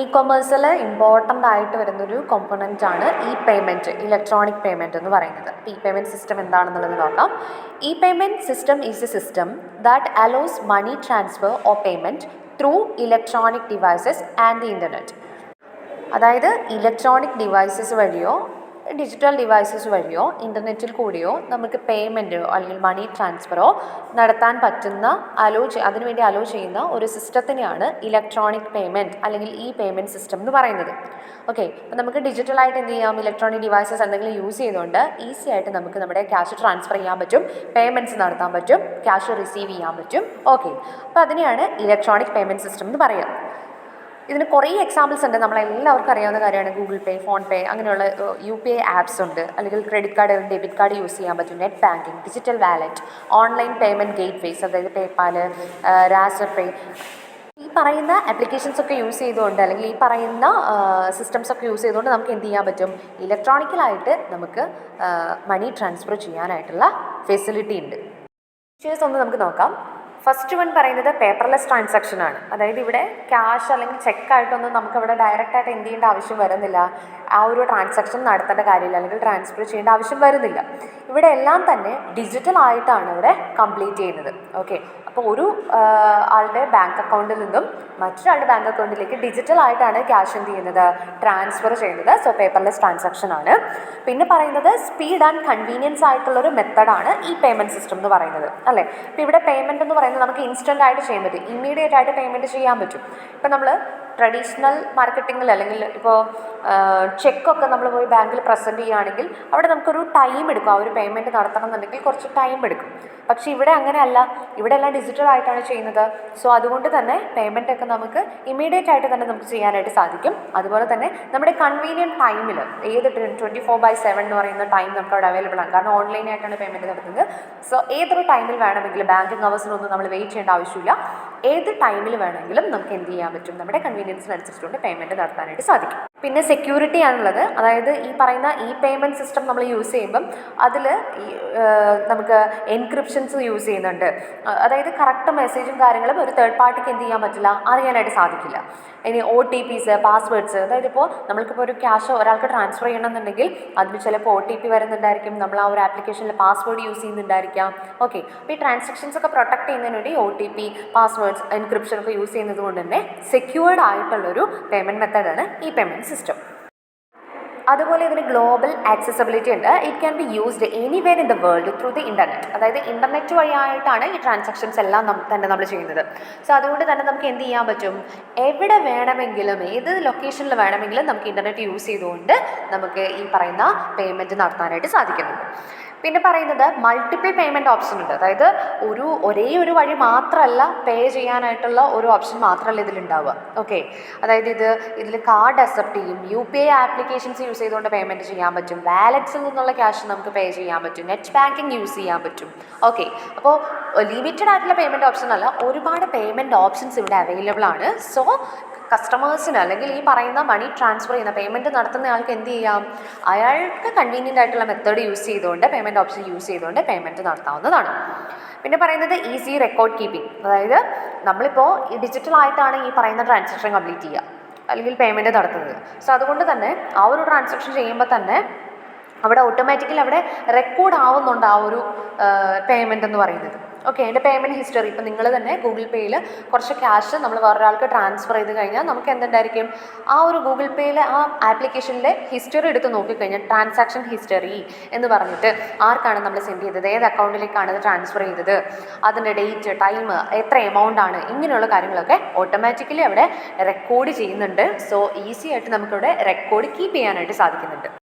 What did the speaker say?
E കൊമേഴ്സിൽ important ആയിട്ട് വരുന്നൊരു component ആണ് ഇ പേയ്മെൻറ്റ്, ഇലക്ട്രോണിക് പേയ്മെൻറ്റ് എന്ന് പറയുന്നത്. ഇ പേയ്മെൻറ്റ് സിസ്റ്റം എന്താണെന്നുള്ളത് നോക്കാം. E payment system is a system that allows money transfer or payment through electronic devices and the internet. അതായത് electronic devices വഴിയോ digital devices വഴിയോ ഇൻ്റർനെറ്റിൽ കൂടിയോ നമുക്ക് പേയ്മെൻറ്റോ അല്ലെങ്കിൽ മണി ട്രാൻസ്ഫറോ നടത്താൻ പറ്റുന്ന അതിനുവേണ്ടി അലോ ചെയ്യുന്ന ഒരു സിസ്റ്റത്തിനെയാണ് ഇലക്ട്രോണിക് പേയ്മെൻറ്റ് അല്ലെങ്കിൽ ഇ പേയ്മെൻറ്റ് സിസ്റ്റം എന്ന് പറയുന്നത്. ഓക്കെ, അപ്പോൾ നമുക്ക് ഡിജിറ്റലായിട്ട് എന്ത് ചെയ്യാം, ഇലക്ട്രോണിക് ഡിവൈസസ് എന്തെങ്കിലും യൂസ് ചെയ്തുകൊണ്ട് ഈസി ആയിട്ട് നമുക്ക് നമ്മുടെ ക്യാഷ് ട്രാൻസ്ഫർ ചെയ്യാൻ പറ്റും, പേയ്മെൻറ്റ്സ് നടത്താൻ പറ്റും, ക്യാഷ് റിസീവ് ചെയ്യാൻ പറ്റും. ഓക്കെ, അപ്പോൾ അതിനെയാണ് ഇലക്ട്രോണിക് പേയ്മെൻറ്റ് സിസ്റ്റം എന്ന് പറയുക. ഇതിന് കുറേ എക്സാമ്പിൾസ് ഉണ്ട്. നമ്മളെല്ലാവർക്കും അറിയാവുന്ന കാര്യമാണ് ഗൂഗിൾ പേ, ഫോൺ പേ, അങ്ങനെയുള്ള UPI ആപ്സ് ഉണ്ട്. അല്ലെങ്കിൽ credit card, debit card use ചെയ്യാൻ പറ്റും, net banking, digital wallet, online payment gateways, അതായത് പേപാൽ, രാസർപേ. ഈ പറയുന്ന ആപ്ലിക്കേഷൻസ് ഒക്കെ യൂസ് ചെയ്തുകൊണ്ട് അല്ലെങ്കിൽ ഈ പറയുന്ന സിസ്റ്റംസ് ഒക്കെ യൂസ് ചെയ്തുകൊണ്ട് നമുക്ക് എന്ത് ചെയ്യാൻ പറ്റും, ഇലക്ട്രോണിക്കലായിട്ട് നമുക്ക് മണി ട്രാൻസ്ഫർ ചെയ്യാനായിട്ടുള്ള ഫെസിലിറ്റി ഉണ്ട്. ഫീച്ചേഴ്സ് ഒന്ന് നമുക്ക് നോക്കാം. ഫസ്റ്റ് വൺ പറയുന്നത് പേപ്പർലെസ് ട്രാൻസാക്ഷൻ ആണ്. അതായത് ഇവിടെ ക്യാഷ് അല്ലെങ്കിൽ ചെക്കായിട്ടൊന്നും നമുക്കവിടെ ഡയറക്റ്റായിട്ട് എന്ത് ചെയ്യേണ്ട ആവശ്യം വരുന്നില്ല, ആ ഒരു ട്രാൻസാക്ഷൻ നടത്തേണ്ട കാര്യമില്ല, അല്ലെങ്കിൽ ട്രാൻസ്ഫർ ചെയ്യേണ്ട ആവശ്യം വരുന്നില്ല. ഇവിടെ എല്ലാം തന്നെ ഡിജിറ്റൽ ആയിട്ടാണ് ഇവിടെ കംപ്ലീറ്റ് ചെയ്യുന്നത്. ഓക്കെ, അപ്പോൾ ഒരു ആളുടെ ബാങ്ക് അക്കൗണ്ടിൽ നിന്നും മറ്റൊരാളുടെ ബാങ്ക് അക്കൗണ്ടിലേക്ക് ഡിജിറ്റൽ ആയിട്ടാണ് ക്യാഷ് എന്ത് ചെയ്യുന്നത്, ട്രാൻസ്ഫർ ചെയ്യുന്നത്. സോ പേപ്പർലെസ് ട്രാൻസാക്ഷൻ ആണ്. പിന്നെ പറയുന്നത് സ്പീഡ് ആൻഡ് കൺവീനിയൻസ് ആയിട്ടുള്ളൊരു മെത്തഡാണ് ഈ പേയ്മെൻറ്റ് സിസ്റ്റം എന്ന് പറയുന്നത്, അല്ലേ. ഇപ്പോൾ ഇവിടെ പേയ്മെൻറ്റ് എന്ന് പറയുന്നത് നമുക്ക് ഇൻസ്റ്റൻ്റ് ആയിട്ട് ചെയ്യാൻ പറ്റും, ഇമ്മീഡിയറ്റ് ആയിട്ട് പേയ്മെൻറ്റ് ചെയ്യാൻ പറ്റും. ഇപ്പം നമ്മൾ ട്രഡീഷണൽ മാർക്കറ്റിങ്ങിൽ അല്ലെങ്കിൽ ഇപ്പോൾ ചെക്കൊക്കെ നമ്മൾ പോയി ബാങ്കിൽ പ്രസൻറ്റ് ചെയ്യുകയാണെങ്കിൽ അവിടെ നമുക്കൊരു ടൈം എടുക്കും, ആ ഒരു പേയ്മെൻറ്റ് നടത്തണം എന്നുണ്ടെങ്കിൽ കുറച്ച് ടൈം എടുക്കും. പക്ഷേ ഇവിടെ അങ്ങനെയല്ല, ഇവിടെ എല്ലാം ഡിജിറ്റൽ ആയിട്ടാണ് ചെയ്യുന്നത്. സോ അതുകൊണ്ട് തന്നെ പേയ്മെൻ്റ് ഒക്കെ നമുക്ക് ഇമ്മീഡിയറ്റ് ആയിട്ട് തന്നെ നമുക്ക് ചെയ്യാനായിട്ട് സാധിക്കും. അതുപോലെ തന്നെ നമ്മുടെ കൺവീനിയൻറ്റ് ടൈമിൽ ഏത് 24/7 എന്ന് പറയുന്ന ടൈം നമുക്ക് അവിടെ അവൈലബിൾ ആണ്. കാരണം ഓൺലൈനായിട്ടാണ് പേയ്മെൻറ്റ് നടത്തുന്നത്. സോ ഏതൊരു ടൈമിൽ വേണമെങ്കിലും ബാങ്കിങ് അവേഴ്സിനൊന്നും നമ്മൾ വെയിറ്റ് ചെയ്യേണ്ട ആവശ്യമില്ല. ഏത് ടൈമിൽ വേണമെങ്കിലും നമുക്ക് എന്ത് ചെയ്യാൻ പറ്റും, നമ്മുടെ കൺവീനിയൻസിനനുസരിച്ചുകൊണ്ട് പേയ്മെൻറ്റ് നടത്താനായിട്ട് സാധിക്കും. പിന്നെ സെക്യൂരിറ്റി ആണുള്ളത്. അതായത് ഈ പറയുന്ന ഇ പേയ്മെൻറ്റ് സിസ്റ്റം നമ്മൾ യൂസ് ചെയ്യുമ്പം അതിൽ നമുക്ക് എൻക്രിപ്ഷൻസ് യൂസ് ചെയ്യുന്നുണ്ട്. അതായത് കറക്റ്റ് മെസ്സേജും കാര്യങ്ങളും ഒരു തേർഡ് പാർട്ടിക്ക് എന്ത് ചെയ്യാൻ പറ്റില്ല, അറിയാനായിട്ട് സാധിക്കില്ല. ഇനി OTPs, പാസ്വേഡ്സ്, അതായത് ഇപ്പോൾ നമ്മൾക്കിപ്പോൾ ഒരു ക്യാഷ് ഒരാൾക്ക് ട്രാൻസ്ഫർ ചെയ്യണമെന്നുണ്ടെങ്കിൽ അതിന് ചിലപ്പോൾ OTP വരുന്നുണ്ടായിരിക്കും, നമ്മൾ ആ ഒരു ആപ്ലിക്കേഷനിൽ പാസ്വേഡ് യൂസ് ചെയ്യുന്നുണ്ടായിരിക്കാം. ഓക്കെ, അപ്പോൾ ഈ ട്രാൻസാക്ഷൻസ് ഒക്കെ പ്രൊട്ടക്ട് ചെയ്യുന്നതിന് വേണ്ടി OTP, പാസ്വേഡ്സ്, എൻക്രിപ്ഷൻ ഒക്കെ യൂസ് ചെയ്യുന്നത് കൊണ്ട് തന്നെ സെക്യൂർഡ് ആയിട്ടുള്ളൊരു പേയ്മെൻറ്റ് മെത്തേഡാണ് ഈ പേയ്മെൻറ്റ് സിസ്റ്റം. അതുപോലെ ഇതിന് ഗ്ലോബൽ ആക്സസിബിലിറ്റി ഉണ്ട്. It can be used anywhere in the world through the internet. അതായത് ഇൻ്റർനെറ്റ് വഴിയായിട്ടാണ് ഈ ട്രാൻസാക്ഷൻസ് എല്ലാം തന്നെ നമ്മൾ ചെയ്യുന്നത്. സോ അതുകൊണ്ട് തന്നെ നമുക്ക് എന്ത് ചെയ്യാൻ പറ്റും, എവിടെ വേണമെങ്കിലും ഏത് ലൊക്കേഷനിൽ വേണമെങ്കിലും നമുക്ക് ഇൻ്റർനെറ്റ് യൂസ് ചെയ്തുകൊണ്ട് നമുക്ക് ഈ പറയുന്ന പേയ്മെൻറ്റ് നടത്താനായിട്ട് സാധിക്കുന്നുണ്ട്. പിന്നെ പറയുന്നത് മൾട്ടിപ്പിൾ പേയ്മെൻറ്റ് ഓപ്ഷൻ ഉണ്ട്. അതായത് ഒരേ ഒരു വഴി മാത്രമല്ല പേ ചെയ്യാനായിട്ടുള്ള ഒരു ഓപ്ഷൻ മാത്രമല്ല ഇതിലുണ്ടാവുക. ഓക്കെ, അതായത് ഇതിൽ കാർഡ് അക്സെപ്റ്റ് ചെയ്യും, UPI ആപ്ലിക്കേഷൻസ് യൂസ് ചെയ്തുകൊണ്ട് പേയ്മെൻറ്റ് ചെയ്യാൻ പറ്റും, വാലറ്റ്സിൽ നിന്നുള്ള ക്യാഷ് നമുക്ക് പേ ചെയ്യാൻ പറ്റും, നെറ്റ് ബാങ്കിങ് യൂസ് ചെയ്യാൻ പറ്റും. ഓക്കെ, അപ്പോൾ ലിമിറ്റഡ് ആയിട്ടുള്ള പേയ്മെൻറ്റ് ഓപ്ഷൻ അല്ല, ഒരുപാട് പേയ്മെൻറ്റ് ഓപ്ഷൻസ് ഇവിടെ അവൈലബിൾ ആണ്. സോ കസ്റ്റമേഴ്സിന് അല്ലെങ്കിൽ ഈ പറയുന്ന മണി ട്രാൻസ്ഫർ ചെയ്യുന്ന പേയ്മെൻറ്റ് നടത്തുന്ന ആൾക്ക് എന്ത് ചെയ്യാം, അയാൾക്ക് കൺവീനിയൻ്റ് ആയിട്ടുള്ള മെത്തേഡ് യൂസ് ചെയ്തുകൊണ്ട് പേയ്മെൻറ്റ് ഓപ്ഷൻ യൂസ് ചെയ്തുകൊണ്ട് പേയ്മെൻറ്റ് നടത്താവുന്നതാണ്. പിന്നെ പറയുന്നത് ഈസി റെക്കോർഡ് കീപ്പിംഗ്. അതായത് നമ്മളിപ്പോൾ ഈ ഡിജിറ്റലായിട്ടാണ് ഈ പറയുന്ന ട്രാൻസാക്ഷൻ കംപ്ലീറ്റ് ചെയ്യുക അല്ലെങ്കിൽ പേയ്മെൻറ്റ് നടത്തുന്നത്. സോ അതുകൊണ്ട് തന്നെ ആ ഒരു ട്രാൻസാക്ഷൻ ചെയ്യുമ്പോൾ തന്നെ അവിടെ ഓട്ടോമാറ്റിക്കലി അവിടെ റെക്കോർഡ് ആവുന്നുണ്ട് ആ ഒരു പേയ്മെൻറ്റ് എന്ന് പറയുന്നത്. ഓക്കെ, അതിൻ്റെ പേയ്മെൻറ്റ് ഹിസ്റ്ററി ഇപ്പോൾ നിങ്ങൾ തന്നെ ഗൂഗിൾ പേയിൽ കുറച്ച് ക്യാഷ് നമ്മൾ വേറൊരാൾക്ക് ട്രാൻസ്ഫർ ചെയ്ത് കഴിഞ്ഞാൽ നമുക്ക് എന്തുണ്ടായിരിക്കും, ആ ഒരു ഗൂഗിൾ പേയിൽ ആ ആപ്ലിക്കേഷനിലെ ഹിസ്റ്ററി എടുത്ത് നോക്കിക്കഴിഞ്ഞാൽ ട്രാൻസാക്ഷൻ ഹിസ്റ്ററി എന്ന് പറഞ്ഞിട്ട് ആർക്കാണ് നമ്മൾ സെൻഡ് ചെയ്തത്, ഏത് അക്കൗണ്ടിലേക്കാണ് അത് ട്രാൻസ്ഫർ ചെയ്തത്, അതിൻ്റെ ഡേറ്റ്, ടൈം, എത്ര എമൗണ്ട് ആണ്, ഇങ്ങനെയുള്ള കാര്യങ്ങളൊക്കെ ഓട്ടോമാറ്റിക്കലി അവിടെ റെക്കോർഡ് ചെയ്യുന്നുണ്ട്. സോ ഈസി ആയിട്ട് നമുക്കിവിടെ റെക്കോർഡ് കീപ്പ് ചെയ്യാനായിട്ട് സാധിക്കുന്നുണ്ട്.